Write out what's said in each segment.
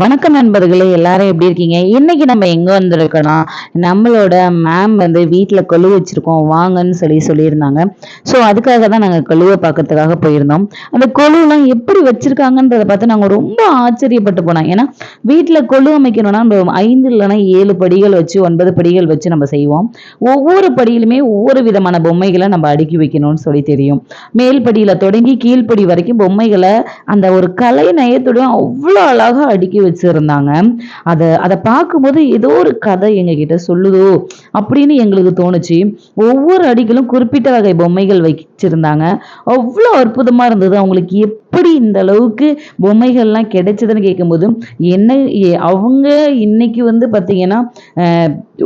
வணக்கம் நண்பர்களே, எல்லாரும் எப்படி இருக்கீங்க? இன்னைக்கு நம்ம எங்க வந்திருக்கோம்னா, நம்மளோட மேம் வந்து வீட்ல கொலு வச்சிருக்கோம் வாங்கன்னு சொல்லியிருந்தாங்க. ஸோ அதுக்காக தான் நாங்க கொலுவை பார்க்கறதுக்காக போயிருந்தோம். அந்த கொலுலாம் எப்படி வச்சிருக்காங்கன்றத பார்த்து நாங்க ரொம்ப ஆச்சரியப்பட்டு போனோம். ஏன்னா வீட்ல கொலு அமைக்கணும்னா நம்ம 5 இல்லைன்னா 7 படிகள் வச்சு 9 படிகள் வச்சு நம்ம செய்வோம். ஒவ்வொரு படியிலுமே ஒவ்வொரு விதமான பொம்மைகளை நம்ம அடுக்கி வைக்கணும்னு சொல்லி தெரியும். மேல் படியில தொடங்கி கீழ்ப்படி வரைக்கும் பொம்மைகளை அந்த ஒரு கலை நயத்துடன் அவ்வளோ அழகா அடுக்கி வச்சிருந்தாங்க. அதை பார்க்கும்போது ஏதோ ஒரு கதை எங்ககிட்ட சொல்லுதோ அப்படின்னு எங்களுக்கு தோணுச்சு. ஒவ்வொரு அடிகளும் குறிப்பிட்ட வகை பொம்மைகள் வச்சிருந்தாங்க. அவ்வளோ அற்புதமா இருந்தது. அவங்களுக்கு எப்படி இந்த அளவுக்கு பொம்மைகள்லாம் கிடைச்சதுன்னு கேட்கும்போது என்ன அவங்க இன்னைக்கு வந்து பார்த்தீங்கன்னா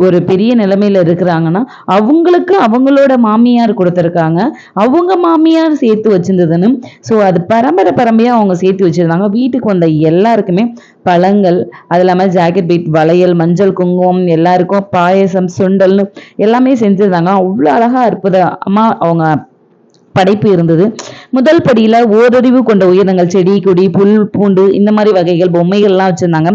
ஒரு பெரிய நிலைமையில இருக்கிறாங்கன்னா அவங்களுக்கு அவங்களோட மாமியார் கொடுத்துருக்காங்க, அவங்க மாமியார் சேர்த்து வச்சிருந்ததுன்னு. ஸோ அது பரம்பரை பரம்பரையா அவங்க சேர்த்து வச்சிருந்தாங்க. வீட்டுக்கு வந்த எல்லாருக்குமே பழங்கள், அது இல்லாமல் ஜாக்கெட் பீட், வளையல், மஞ்சள் குங்குமம், எல்லாருக்கும் பாயசம், சுண்டல்னு எல்லாமே செஞ்சிருந்தாங்க. அவ்வளோ அழகா அற்புதமா அவங்க படைப்பு இருந்தது. முதல் படியில ஓரறிவு கொண்ட உயிரினங்கள், செடி கொடி புல் பூண்டு இந்த மாதிரி வகைகள் பொம்மைகள்லாம் வச்சிருந்தாங்க.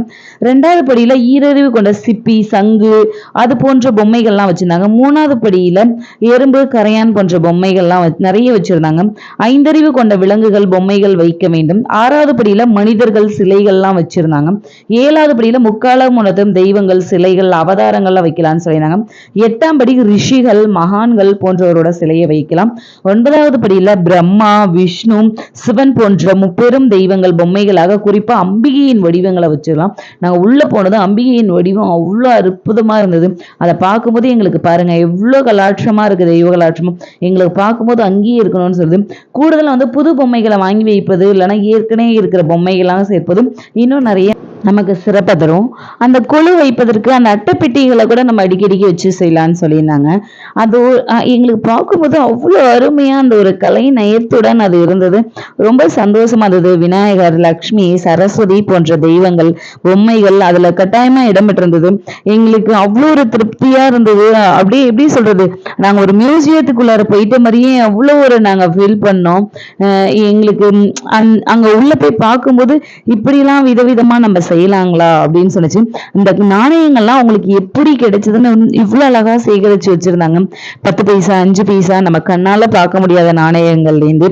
2வது படியில ஈரறிவு கொண்ட சிப்பி சங்கு அது போன்ற பொம்மைகள்லாம் வச்சிருந்தாங்க. 3வது படியில எறும்பு கரையான் போன்ற பொம்மைகள்லாம் நிறைய வச்சிருந்தாங்க. 5அறிவு கொண்ட விலங்குகள் பொம்மைகள் வைக்க வேண்டும். 6வது படியில மனிதர்கள் சிலைகள்லாம் வச்சிருந்தாங்க. 7வது படியில முக்காலம் உணர்த்தும் தெய்வங்கள் சிலைகள் அவதாரங்கள்லாம் வைக்கலாம்னு சொல்லியிருந்தாங்க. 8ஆம் படி ரிஷிகள் மகான்கள் போன்றவரோட சிலையை வைக்கலாம். 9வது படியில பிரம்மா விஷ்ணு சிவன் போன்ற முப்பெரும் தெய்வங்கள் பொம்மைகளாக குறிப்பா அம்பிகையின் வடிவங்களை வச்சிடலாம். நாங்க உள்ள போனது அம்பிகையின் வடிவம் அவ்வளோ அற்புதமா இருந்தது. அதை பார்க்கும்போது எங்களுக்கு பாருங்க எவ்வளோ கலாட்சமா இருக்கு, தெய்வ கலாட்சமும் எங்களுக்கு பார்க்கும்போது அங்கேயே இருக்கணும்னு சொல்லுது. கூடுதலாக வந்து புது பொம்மைகளை வாங்கி வைப்பது இல்லைன்னா ஏற்கனவே இருக்கிற பொம்மைகள்லாம் சேர்ப்பதும் இன்னும் நிறைய நமக்கு சிறப்பை தரும். அந்த கொலு வைப்பதற்கு அந்த அட்டைப்பெட்டிகளை கூட நம்ம அடிக்கடிக்கு வச்சு செய்யலான்னு சொல்லியிருந்தாங்க. அது எங்களுக்கு பார்க்கும்போது அவ்வளோ அருமையா அந்த ஒரு கலை நயத்துடன் அது இருந்தது. ரொம்ப சந்தோஷமா இருந்தது. விநாயகர், லக்ஷ்மி, சரஸ்வதி போன்ற தெய்வங்கள் பொம்மைகள் அதுல கட்டாயமா இடம்பெற்றிருந்தது. எங்களுக்கு அவ்வளோ ஒரு திருப்தியா இருந்தது. அப்படியே எப்படி சொல்றது, நாங்க ஒரு மியூசியத்துக்குள்ளார போயிட்ட மாதிரியே அவ்வளோ ஒரு நாங்க ஃபீல் பண்ணோம். எங்களுக்கு அங்க உள்ள போய் பார்க்கும்போது இப்படிலாம் விதவிதமா நம்ம செய்யலாங்களா அப்படின்னு சொன்னிச்சு. இந்த நாணயங்கள்லாம் அவங்களுக்கு எப்படி கிடைச்சதுன்னு இவ்வளவு அழகா சேகரிச்சு வச்சிருந்தாங்க. 10 பைசா 5 பைசா நம்ம கண்ணால பார்க்க முடியாத நாணயங்கள்ல இருந்து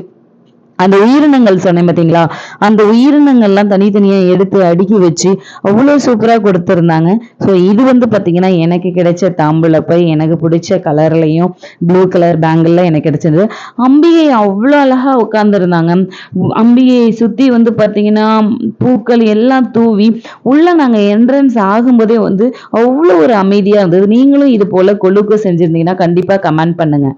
அந்த உயிரினங்கள் சொன்னேன் பார்த்தீங்களா, அந்த உயிரினங்கள்லாம் தனித்தனியா எடுத்து அடுக்கி வச்சு அவ்வளோ சூப்பரா கொடுத்துருந்தாங்க. ஸோ இது வந்து பார்த்தீங்கன்னா எனக்கு கிடைச்ச தாம்பூலப்பை, எனக்கு பிடிச்ச கலர்லையும் ப்ளூ கலர் பேங்கிள்லாம் எனக்கு கிடைச்சது. அம்பிகை அவ்வளோ அழகா உட்காந்துருந்தாங்க. அம்பிகையை சுற்றி வந்து பார்த்தீங்கன்னா பூக்கள் எல்லாம் தூவி உள்ள நாங்கள் என்ட்ரன்ஸ் ஆகும்போதே வந்து அவ்வளோ ஒரு அமைதியாக இருந்தது. நீங்களும் இது போல கொலுக்கு செஞ்சிருந்தீங்கன்னா கண்டிப்பாக கமெண்ட் பண்ணுங்க.